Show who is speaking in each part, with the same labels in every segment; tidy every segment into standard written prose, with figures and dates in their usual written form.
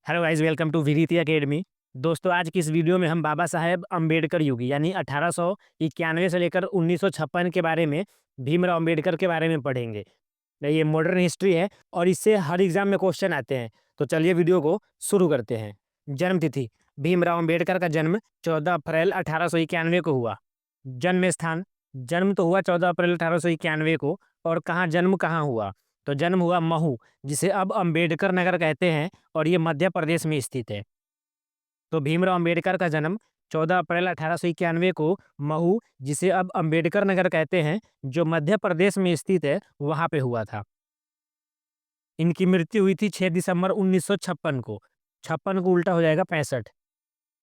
Speaker 1: Hello guys, welcome to Viriti academy. दोस्तों, आज की इस वीडियो में हम बाबा साहेब अम्बेडकर युग यानी 1891 से लेकर 1956 के बारे में, भीमराव अम्बेडकर के बारे में पढ़ेंगे। ये मॉडर्न हिस्ट्री है और इससे हर एग्जाम में क्वेश्चन आते हैं। तो चलिए वीडियो को शुरू करते हैं। जन्म तिथि: भीमराव अम्बेडकर का जन्म 14 अप्रैल 1891 को हुआ। जन्म स्थान: जन्म तो हुआ 14 अप्रैल 1891 को, और जन्म कहाँ हुआ? तो जन्म हुआ महू, जिसे अब अम्बेडकर नगर कहते हैं, और ये मध्य प्रदेश में स्थित है। तो भीमराव अम्बेडकर का जन्म 14 अप्रैल 1891 को महू, जिसे अब अम्बेडकर नगर कहते हैं, जो मध्य प्रदेश में स्थित है, वहां पे हुआ था। इनकी मृत्यु हुई थी 6 दिसंबर 1956 को। 56 को उल्टा हो जाएगा 65।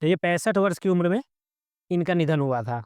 Speaker 1: तो ये 65 वर्ष की उम्र में इनका निधन हुआ था।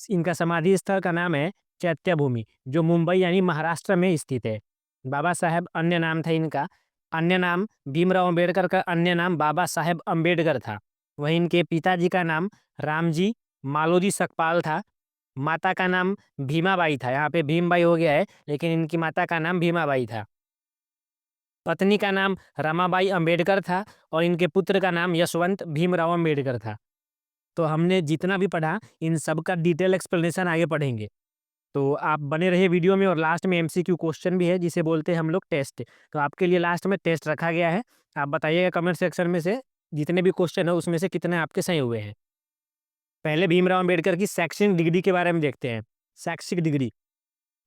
Speaker 1: इनका समाधि स्थल का नाम है चैत्यभूमि, जो मुंबई यानी महाराष्ट्र में स्थित है। बाबा साहेब अन्य नाम था इनका। अन्य नाम भीमराव अम्बेडकर का अन्य नाम बाबा साहेब अम्बेडकर था। वहीं इनके पिताजी का नाम रामजी मालोजी सकपाल था। माता का नाम भीमाबाई था। यहाँ पे भीमबाई हो गया है, लेकिन इनकी माता का नाम भीमाबाई था। पत्नी का नाम रमाबाई अम्बेडकर था और इनके पुत्र का नाम यशवंत भीमराव अम्बेडकर था। तो हमने जितना भी पढ़ा, इन सब का डिटेल एक्सप्लेनेशन आगे पढ़ेंगे। तो आप बने रहिए वीडियो में। और लास्ट में एमसीक्यू क्वेश्चन भी है, जिसे बोलते हैं हम लोग टेस्ट। तो आपके लिए लास्ट में टेस्ट रखा गया है। आप बताइएगा कमेंट सेक्शन में से जितने भी क्वेश्चन है उसमें से कितने आपके सही हुए हैं। पहले भीमराव अम्बेडकर की शैक्षणिक डिग्री के बारे में देखते हैं। शैक्षिक डिग्री: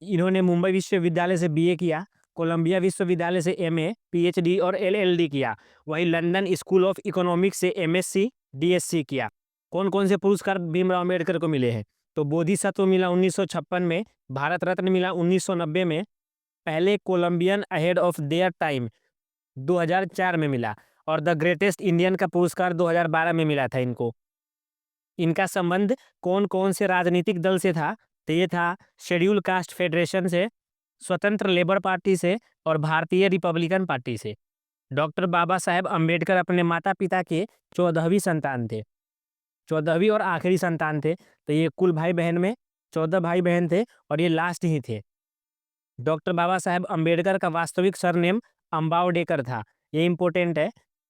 Speaker 1: इन्होंने मुंबई विश्वविद्यालय से बीए किया, कोलंबिया विश्वविद्यालय से एमए, पीएचडी और एलएलडी किया। वहीं लंदन स्कूल ऑफ इकोनॉमिक्स से एमएससी, डीएससी किया। कौन कौन से पुरस्कार भीमराव अम्बेडकर को मिले हैं? तो बोधिसत्व मिला 1956 में, भारत रत्न मिला 1990 में, पहले Columbian ahead of their time 2004 में मिला, और द ग्रेटेस्ट इंडियन का पुरस्कार 2012 में मिला था इनको। इनका संबंध कौन कौन से राजनीतिक दल से था? तो ये था शेड्यूल कास्ट फेडरेशन से, स्वतंत्र लेबर पार्टी से, और भारतीय रिपब्लिकन पार्टी से। डॉक्टर बाबा साहेब अम्बेडकर अपने माता पिता के 14वीं संतान थे। 14वीं और आखिरी संतान थे। तो ये कुल भाई बहन में 14 भाई बहन थे और ये लास्ट ही थे। डॉक्टर बाबा साहेब अम्बेडकर का वास्तविक सरनेम अम्बावडेकर था। ये इंपॉर्टेंट है।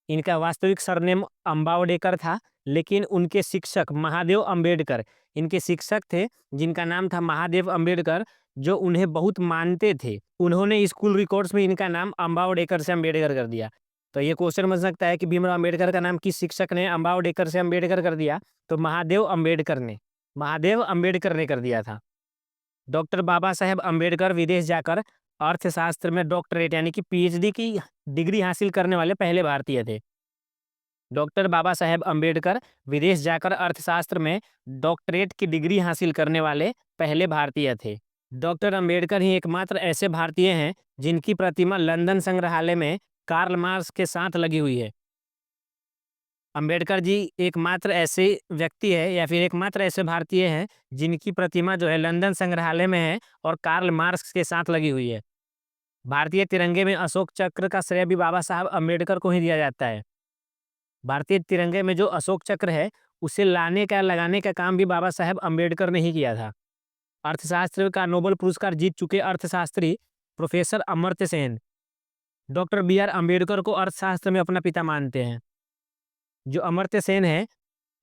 Speaker 1: इनका वास्तविक सरनेम अम्बावडेकर था, लेकिन उनके शिक्षक महादेव अम्बेडकर इनके शिक्षक थे, जिनका नाम था महादेव अम्बेडकर, जो उन्हें बहुत मानते थे। उन्होंने स्कूल रिकॉर्ड्स में इनका नाम अम्बावडेकर से अम्बेडकर कर दिया। तो ये क्वेश्चन बन सकता है कि भीमराव अम्बेडकर का नाम किस शिक्षक ने अम्बावडेकर से अम्बेडकर कर दिया? तो महादेव अम्बेडकर ने कर दिया था। डॉक्टर बाबा साहेब अम्बेडकर विदेश जाकर अर्थशास्त्र में डॉक्टरेट यानी कि पीएचडी की डिग्री हासिल करने वाले पहले भारतीय थे। डॉक्टर बाबा साहेब अम्बेडकर विदेश जाकर अर्थशास्त्र में डॉक्टरेट की डिग्री हासिल करने वाले पहले भारतीय थे। डॉक्टर अम्बेडकर ही एकमात्र ऐसे भारतीय हैं जिनकी प्रतिमा लंदन संग्रहालय में कार्ल मार्क्स के साथ लगी हुई है। अंबेडकर जी एकमात्र ऐसे व्यक्ति है या फिर एकमात्र ऐसे भारतीय हैं जिनकी प्रतिमा जो है लंदन संग्रहालय में है और कार्ल मार्क्स के साथ लगी हुई है। भारतीय तिरंगे में अशोक चक्र का श्रेय भी बाबा साहब अम्बेडकर को ही दिया जाता है। भारतीय तिरंगे में जो अशोक चक्र है, उसे लाने का लगाने का काम भी बाबा साहब अम्बेडकर ने ही किया था। अर्थशास्त्र का नोबेल पुरस्कार जीत चुके अर्थशास्त्री professor Amartya Sen doctor B R Ambedkar को अर्थशास्त्र में अपना पिता मानते हैं। जो अमर्त्य सेन है,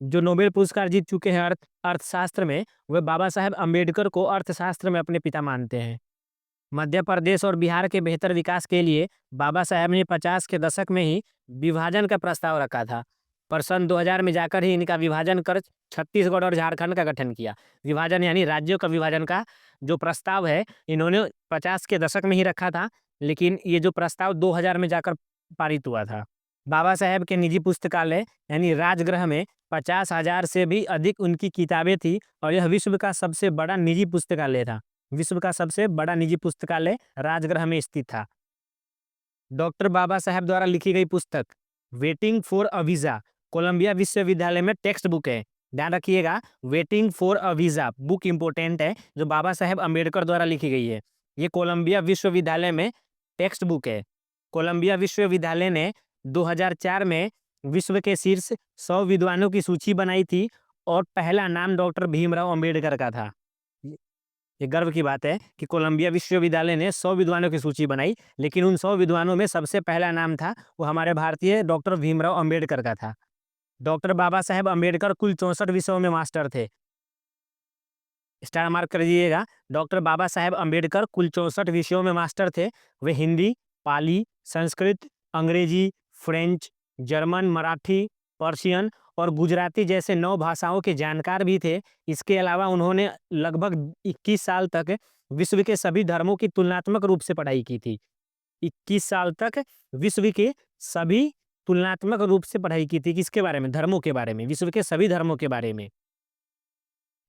Speaker 1: जो नोबेल पुरस्कार जीत चुके हैं अर्थशास्त्र में, वह बाबा साहेब अम्बेडकर को अर्थशास्त्र में अपने पिता मानते हैं। मध्य प्रदेश और बिहार के बेहतर विकास के लिए बाबा साहेब ने 50 के दशक में ही विभाजन का प्रस्ताव रखा था, पर सन 2000 में जाकर ही इनका विभाजन कर छत्तीसगढ़ और झारखंड का गठन किया। विभाजन यानी राज्यों का विभाजन का जो प्रस्ताव है, इन्होंने 50 के दशक में ही रखा था, लेकिन ये जो प्रस्ताव 2000 में जाकर पारित हुआ था। बाबा साहेब के निजी पुस्तकालय यानी राजगृह में 50,000 से भी अधिक उनकी किताबें थी, और यह विश्व का सबसे बड़ा निजी पुस्तकालय था। विश्व का सबसे बड़ा निजी पुस्तकालय राजगृह में स्थित था। डॉक्टर बाबा साहेब द्वारा लिखी गई पुस्तक waiting for a visa Columbia विश्वविद्यालय में टेक्स्ट बुक है। ध्यान रखिएगा, waiting for a visa book important है, जो बाबा साहेब अम्बेडकर द्वारा लिखी गई है। ये कोलंबिया विश्वविद्यालय में टेक्स्ट बुक है। कोलंबिया विश्वविद्यालय ने 2004 में विश्व के शीर्ष 100 विद्वानों की सूची बनाई थी, और पहला नाम डॉक्टर भीमराव अम्बेडकर का था। ये गर्व की बात है कि कोलंबिया विश्वविद्यालय ने 100 विद्वानों की सूची बनाई, लेकिन उन 100 विद्वानों में सबसे पहला नाम था वो हमारे भारतीय डॉक्टर भीमराव अंबेडकर का था। डॉक्टर बाबा साहेब अंबेडकर कुल 64 विषयों में मास्टर थे। स्टार मार्क कर दीजिएगा। डॉक्टर बाबा साहेब अंबेडकर कुल 64 विषयों में मास्टर थे। वे हिंदी, पाली, संस्कृत, अंग्रेजी, फ्रेंच, जर्मन, मराठी, पर्शियन और गुजराती जैसे 9 भाषाओं के जानकार भी थे। इसके अलावा उन्होंने लगभग 21 साल तक विश्व के सभी धर्मों की तुलनात्मक रूप से पढ़ाई की थी। 21 साल तक विश्व के सभी तुलनात्मक रूप से पढ़ाई की थी। किसके बारे में? धर्मों के बारे में, विश्व के सभी धर्मों के बारे में।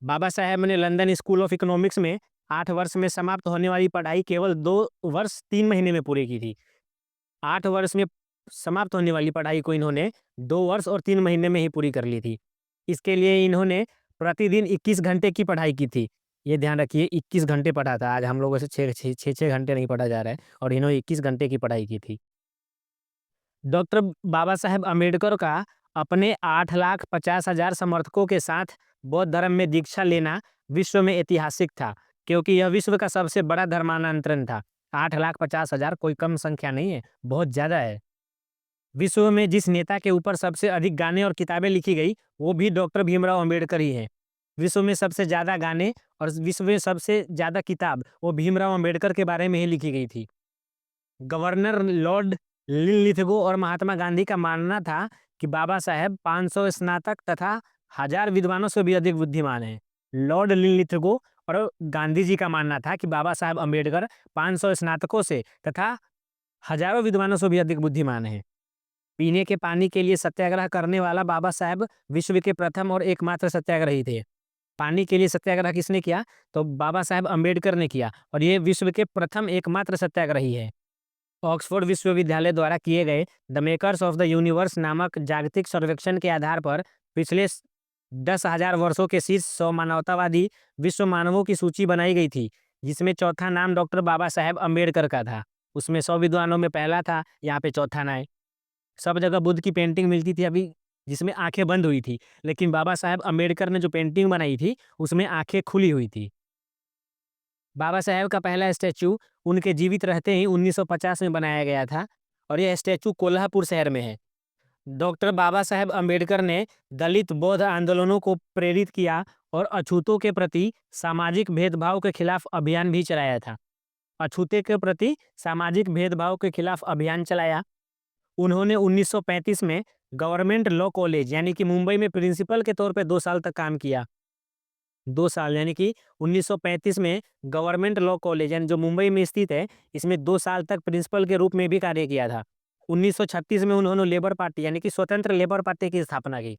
Speaker 1: बाबा साहेब ने लंदन स्कूल ऑफ इकोनॉमिक्स में 8 वर्ष में समाप्त होने वाली पढ़ाई केवल 2 वर्ष 3 महीने में पूरी की थी। 8 वर्ष में समाप्त होने वाली पढ़ाई को इन्होंने 2 वर्ष और 3 महीने में ही पूरी कर ली थी। इसके लिए इन्होंने प्रतिदिन 21 घंटे की पढ़ाई की थी। ये ध्यान रखिए, 21 घंटे पढ़ा था। आज हम लोगों से 6 घंटे नहीं पढ़ा जा रहा है और इन्होंने 21 घंटे की पढ़ाई की थी। डॉक्टर बाबा साहेब अम्बेडकर का अपने 8,50,000 समर्थकों के साथ बौद्ध धर्म में दीक्षा लेना विश्व में ऐतिहासिक था, क्योंकि यह विश्व का सबसे बड़ा धर्मांतरण था। 8,50,000 कोई कम संख्या नहीं है, बहुत ज्यादा है। विश्व में जिस नेता के ऊपर सबसे अधिक गाने और किताबें लिखी गई, वो भी डॉक्टर भीमराव अंबेडकर ही है। विश्व में सबसे ज्यादा गाने और विश्व में सबसे ज्यादा किताब वो भीमराव अंबेडकर के बारे में ही लिखी गई थी। गवर्नर लॉर्ड लिनलिथगो और महात्मा गांधी का मानना था कि बाबा साहेब 500 स्नातक तथा 1000 विद्वानों से भी अधिक बुद्धिमान हैं। लॉर्ड लिनलिथगो और गांधी जी का मानना था कि बाबा साहेब अंबेडकर 500 स्नातकों से तथा हजारों विद्वानों से भी अधिक बुद्धिमान हैं। पीने के पानी के लिए सत्याग्रह करने वाला बाबा साहेब विश्व के प्रथम और एकमात्र सत्याग्रही थे। पानी के लिए सत्याग्रह किसने किया? तो बाबा साहेब अंबेडकर ने किया, और ये विश्व के प्रथम एकमात्र सत्याग्रही है। ऑक्सफोर्ड विश्वविद्यालय द्वारा किए गए the makers of the universe नामक जागतिक सर्वेक्षण के आधार पर पिछले 10,000 वर्षों के शीर्ष 100 मानवतावादी विश्व मानवों की सूची बनाई गई थी, जिसमें चौथा नाम डॉक्टर बाबा साहेब अम्बेडकर का था। उसमें 100 विद्वानों में पहला था, यहाँ पे चौथा नाम है। सब जगह बुद्ध की पेंटिंग मिलती थी अभी, जिसमें आंखें बंद हुई थी, लेकिन बाबा साहेब अम्बेडकर ने जो पेंटिंग बनाई थी उसमें आंखें खुली हुई थी। बाबा साहेब का पहला स्टैचू उनके जीवित रहते ही 1950 में बनाया गया था, और यह स्टैचू कोल्हापुर शहर में है। डॉक्टर बाबा साहेब अम्बेडकर ने दलित बौद्ध आंदोलनों को प्रेरित किया और अछूतों के प्रति सामाजिक भेदभाव के खिलाफ अभियान भी चलाया था। अछूते के प्रति सामाजिक भेदभाव के खिलाफ अभियान चलाया। उन्होंने 1935 में गवर्नमेंट लॉ कॉलेज यानी कि मुंबई में प्रिंसिपल के तौर पे 2 साल तक काम किया। 2 साल यानी कि 1935 में गवर्नमेंट लॉ कॉलेज यानी जो मुंबई में स्थित है, इसमें 2 साल तक प्रिंसिपल के रूप में भी कार्य किया था। 1936 में उन्होंने लेबर पार्टी यानी कि स्वतंत्र लेबर पार्टी की स्थापना की।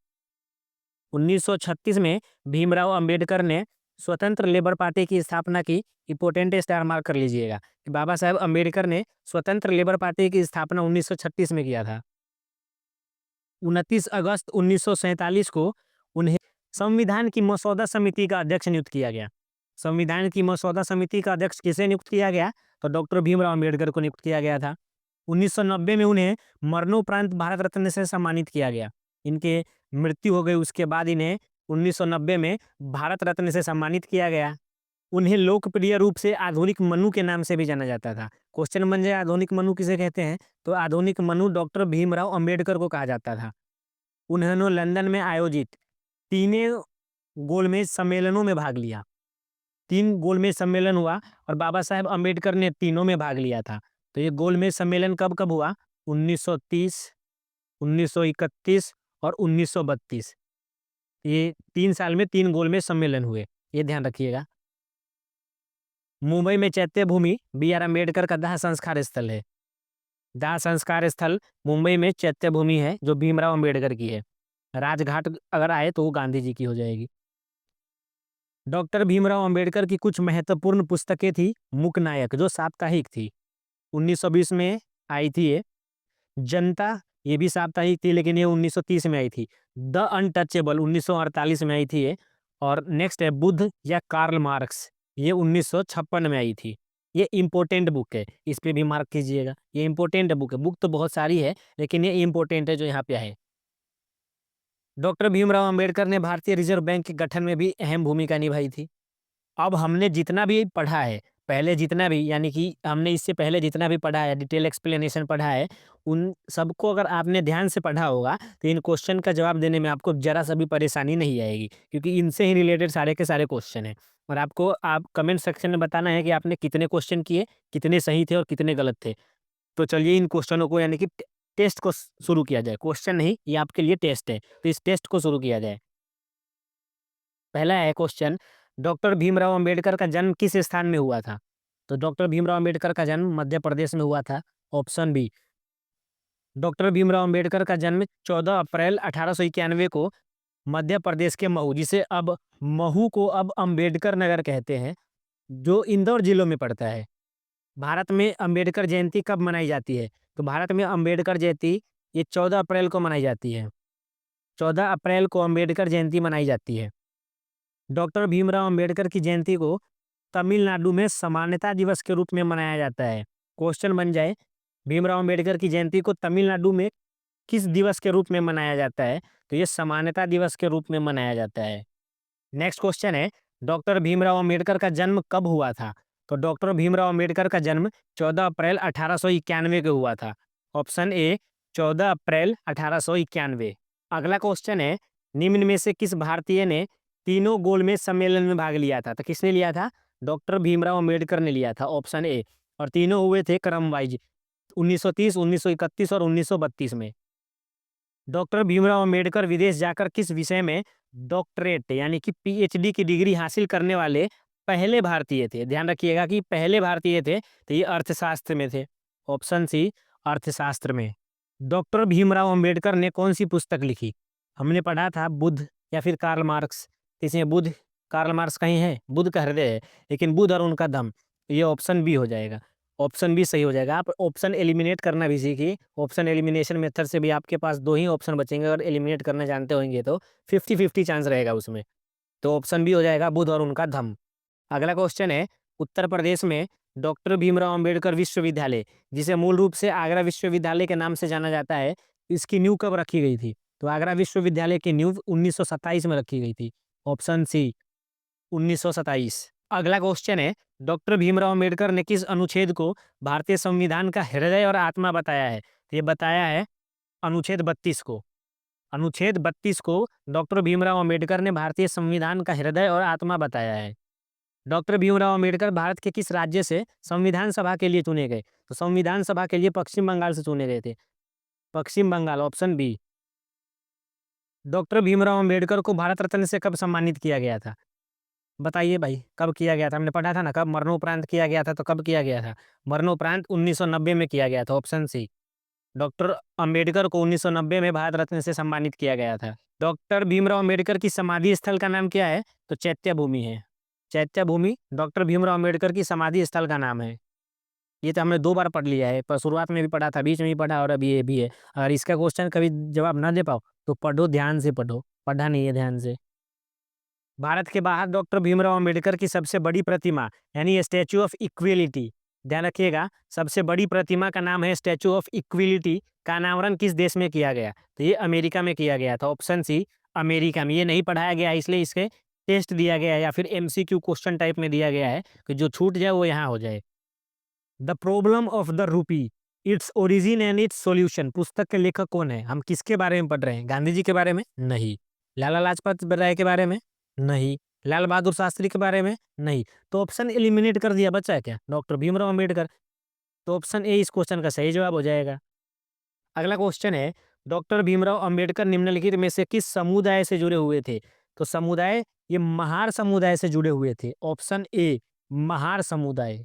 Speaker 1: 1936 में भीमराव अंबेडकर ने स्वतंत्र लेबर पार्टी की स्थापना की। इंपोर्टेंट स्टार मार्क कर लीजिएगा कि बाबा साहेब अंबेडकर ने स्वतंत्र लेबर पार्टी की स्थापना 1936 में किया था। 29 अगस्त 1947 को उन्हें संविधान की मसौदा समिति का अध्यक्ष नियुक्त किया गया। संविधान की मसौदा समिति का अध्यक्ष किसे नियुक्त किया गया? तो डॉक्टर भीमराव अंबेडकर को नियुक्त किया गया था। 1990 में उन्हें मरणोपरांत भारत रत्न से सम्मानित किया गया। इनके मृत्यु हो गई, उसके बाद इन्हें 1990 में भारत रत्न से सम्मानित किया गया। उन्हें लोकप्रिय रूप से आधुनिक मनु के नाम से भी जाना जाता था। क्वेश्चन बन जाए आधुनिक मनु किसे कहते हैं? तो आधुनिक मनु डॉक्टर भीमराव अंबेडकर को कहा जाता था। उन्होंने लंदन में आयोजित तीनों गोलमेज सम्मेलनों में भाग लिया। 3 गोलमेज सम्मेलन हुआ और बाबा साहेब अम्बेडकर ने तीनों में भाग लिया था। तो ये गोलमेज सम्मेलन कब कब हुआ? 1930, 1931 और 1932। ये 3 साल में 3 गोलमेज सम्मेलन हुए, ये ध्यान रखिएगा। मुंबई में चैत्य भूमि बी आर अम्बेडकर का दाह संस्कार स्थल है। दाह संस्कार स्थल मुंबई में चैत्य भूमि है, जो भीमराव अम्बेडकर की है। राजघाट अगर आए तो वो गांधी जी की हो जाएगी। डॉक्टर भीमराव अंबेडकर की कुछ महत्वपूर्ण पुस्तकें थी। मूक नायक जो साप्ताहिक थी, 1920 में आई थी ये। जनता ये भी साप्ताहिक थी, लेकिन ये 1930 में आई थी। द अनटचेबल 1948 में आई थी ये। और नेक्स्ट है बुद्ध या कार्ल मार्क्स, ये 1956 में आई थी। ये इंपॉर्टेंट बुक है, इस पे भी मार्क कीजिएगा। ये इंपॉर्टेंट बुक है। बुक तो बहुत सारी है, लेकिन ये इंपॉर्टेंट है जो यहाँ पे है। डॉक्टर भीमराव अंबेडकर ने भारतीय रिजर्व बैंक के गठन में भी अहम भूमिका निभाई थी। अब हमने जितना भी पढ़ा है, पहले जितना भी, यानी कि हमने इससे पहले जितना भी पढ़ा है, डिटेल एक्सप्लेनेशन पढ़ा है, उन सबको अगर आपने ध्यान से पढ़ा होगा, तो इन क्वेश्चन का जवाब देने में आपको ज़रा-सा भी परेशानी नहीं आएगी, क्योंकि इनसे ही रिलेटेड सारे के सारे क्वेश्चन हैं। और आपको आप कमेंट सेक्शन में बताना है कि आपने कितने क्वेश्चन किए, कितने सही थे और कितने गलत थे। तो चलिए इन क्वेश्चनों को, यानी कि टेस्ट को शुरू किया जाए। क्वेश्चन नहीं, ये आपके लिए टेस्ट है, तो इस टेस्ट को शुरू किया जाए। पहला है क्वेश्चन, डॉक्टर भीमराव अंबेडकर का जन्म किस स्थान में हुआ था? तो डॉक्टर भीमराव अंबेडकर का जन्म मध्य प्रदेश में हुआ था। Option B. Doctor Bhimrao Ambedkar का जन्म 14 अप्रैल 1891 को मध्य प्रदेश के महू, जिसे अब महू को अब अंबेडकर नगर कहते हैं, जो इंदौर जिलों में पड़ता है। भारत में अंबेडकर जयंती कब मनाई जाती है? तो भारत में अंबेडकर जयंती ये 14 अप्रैल को मनाई जाती है। 14 अप्रैल को अंबेडकर जयंती मनाई जाती है। डॉक्टर भीमराव अंबेडकर की जयंती को तमिलनाडु में समानता दिवस के रूप में मनाया जाता है। क्वेश्चन बन जाए, भीमराव अंबेडकर की जयंती को तमिलनाडु में किस दिवस के रूप में मनाया जाता है? तो ये समानता दिवस के रूप में मनाया जाता है। नेक्स्ट क्वेश्चन है, डॉक्टर भीमराव अंबेडकर का जन्म कब हुआ था? तो डॉक्टर भीमराव अंबेडकर का जन्म 14 अप्रैल 1891 को हुआ था। ऑप्शन ए 14 अप्रैल 1891। अगला क्वेश्चन है, निम्न में से किस भारतीय ने तीनों गोलमेज सम्मेलन में भाग लिया था? तो किसने लिया था? डॉक्टर भीमराव अंबेडकर ने लिया था। Option A. और तीनों हुए थे क्रम वाइज, 1930, 1931 और 1932 में। डॉक्टर भीमराव अंबेडकर विदेश जाकर किस विषय में डॉक्टरेट यानी कि पीएचडी की डिग्री हासिल करने वाले पहले भारतीय थे? ध्यान रखिएगा कि पहले भारतीय थे, तो ये अर्थशास्त्र में थे। ऑप्शन सी, अर्थशास्त्र में। डॉक्टर भीमराव अंबेडकर ने कौन सी पुस्तक लिखी? हमने पढ़ा था बुद्ध या फिर कार्ल मार्क्स। इसमें बुद्ध, कार्ल मार्क्स कहीं है? बुद्ध का हृदय है, लेकिन बुद्ध और उनका दम, ये ऑप्शन बी हो जाएगा। ऑप्शन बी सही हो जाएगा। आप ऑप्शन एलिमिनेट करना भी सीखिए। ऑप्शन एलिमिनेशन मेथड से भी आपके पास 2 ही ऑप्शन बचेंगे, अगर एलिमिनेट करना जानते होंगे तो 50-50 चांस रहेगा उसमें। तो ऑप्शन बी हो जाएगा, बुद्ध और उनका धम्म। अगला क्वेश्चन है, उत्तर प्रदेश में डॉक्टर भीमराव अंबेडकर विश्वविद्यालय, जिसे मूल रूप से आगरा विश्वविद्यालय के नाम से जाना जाता है, इसकी नींव कब रखी गई थी? तो आगरा विश्वविद्यालय की नींव 1927 में रखी गई थी। Option C, 1927। अगला क्वेश्चन है, डॉक्टर भीमराव अंबेडकर ने किस अनुच्छेद को भारतीय संविधान का हृदय और आत्मा बताया है? तो ये बताया है अनुच्छेद 32 को। अनुच्छेद 32 को डॉक्टर भीमराव अंबेडकर ने भारतीय संविधान का हृदय और आत्मा बताया है। डॉक्टर भीमराव अंबेडकर भारत के किस राज्य से संविधान सभा के लिए चुने गए? तो संविधान सभा के लिए पश्चिम बंगाल से चुने गए थे। Paschim Bengal, option B. Doctor Bhimrao Ambedkar को भारत रत्न से कब सम्मानित किया गया था? बताइए भाई, कब किया गया था? हमने पढ़ा था ना, कब मरणोपरांत किया गया था, तो कब किया गया था? मरणोपरांत 1990 में किया गया था। Option C. डॉक्टर अंबेडकर को 1990 में भारत रत्न से सम्मानित किया गया था। डॉक्टर भीमराव अंबेडकर की समाधि स्थल का नाम क्या है? तो चैत्य भूमि है। चैत्य भूमि डॉक्टर भीमराव अंबेडकर की समाधि स्थल का नाम है। ये तो हमने 2 बार पढ़ लिया है, पर शुरुआत में भी पढ़ा था, बीच में भी पढ़ा और अभी ये भी है। अगर इसका क्वेश्चन कभी जवाब ना दे पाओ तो पढ़ो, ध्यान से पढ़ो, पढ़ा नहीं है ध्यान से। भारत के बाहर डॉक्टर भीमराव अंबेडकर की सबसे बड़ी प्रतिमा यानी स्टैचू ऑफ इक्विलिटी, ध्यान रखिएगा, सबसे बड़ी प्रतिमा का नाम है स्टैचू ऑफ इक्विलिटी, का अनावरण किस देश में किया गया? तो ये अमेरिका में किया गया था। ऑप्शन सी, अमेरिका में। ये नहीं पढ़ाया गया है, इसलिए इसके टेस्ट दिया गया है या फिर एमसीक्यू क्वेश्चन टाइप में दिया गया है कि जो छूट जाए वो यहाँ हो जाए। The problem of the rupee, its origin and it's solution, पुस्तक के लेखक कौन है? हम किसके बारे में पढ़ रहे हैं? गांधी जी के बारे में? नहीं। लाला लाजपत राय के बारे में? नहीं। लाल बहादुर शास्त्री के बारे में? नहीं। तो ऑप्शन एलिमिनेट कर दिया, बचा है क्या? डॉक्टर भीमराव अंबेडकर। तो ऑप्शन ए इस क्वेश्चन का सही जवाब हो जाएगा। अगला क्वेश्चन है, डॉक्टर भीमराव अंबेडकर निम्नलिखित में से किस समुदाय से जुड़े हुए थे? तो समुदाय, ये महार समुदाय से जुड़े हुए थे। ऑप्शन ए, महार समुदाय।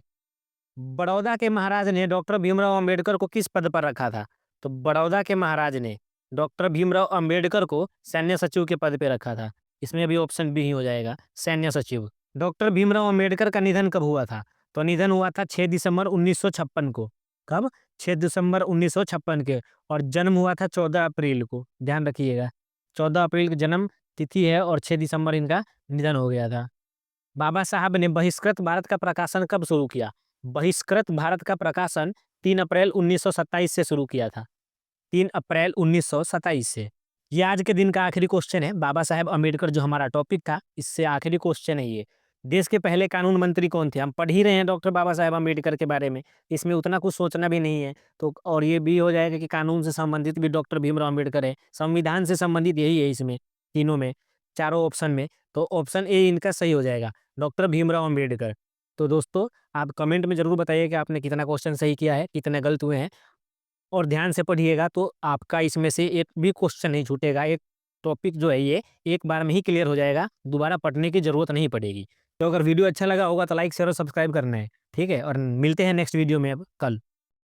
Speaker 1: बड़ौदा के महाराज ने डॉक्टर भीमराव अंबेडकर को किस पद पर रखा था? तो बड़ौदा के महाराज ने डॉक्टर भीमराव अंबेडकर को सैन्य सचिव के पद पे रखा था। इसमें भी ऑप्शन बी ही हो जाएगा, सैन्य सचिव। डॉक्टर भीमराव अंबेडकर का निधन कब हुआ था? तो निधन हुआ था 6 दिसंबर 1956 को। कब? 6 दिसंबर 1956 के। और जन्म हुआ था 14 अप्रैल को, ध्यान रखिएगा। 14 अप्रैल की जन्म तिथि है और 6 दिसंबर इनका निधन हो गया था। बाबा साहब ने बहिष्कृत भारत का प्रकाशन कब शुरू किया? बहिष्कृत भारत का प्रकाशन 3 अप्रैल 1927 से शुरू किया था। 3 अप्रैल 1927 से। ये आज के दिन का आखिरी क्वेश्चन है। बाबा साहेब अम्बेडकर जो हमारा टॉपिक था, इससे आखिरी क्वेश्चन है ये। देश के पहले कानून मंत्री कौन थे? हम पढ़ ही रहे हैं डॉक्टर बाबा साहेब अम्बेडकर के बारे में, इसमें उतना कुछ सोचना भी नहीं है। तो और ये भी हो जाएगा कि कानून से संबंधित भी डॉक्टर भीमराव अम्बेडकर है, संविधान से संबंधित यही है इसमें, तीनों में, चारों ऑप्शन में। तो ऑप्शन ए इनका सही हो जाएगा, डॉक्टर भीमराव अम्बेडकर। तो दोस्तों, आप कमेंट में जरूर बताइए कि आपने कितना क्वेश्चन सही किया है, कितने गलत हुए हैं। और ध्यान से पढ़िएगा तो आपका इसमें से एक भी क्वेश्चन नहीं छूटेगा। एक टॉपिक जो है ये एक बार में ही क्लियर हो जाएगा, दोबारा पढ़ने की जरूरत नहीं पड़ेगी। तो अगर वीडियो अच्छा लगा होगा तो लाइक शेयर और सब्सक्राइब करना है, ठीक है? और मिलते हैं नेक्स्ट वीडियो में अब कल।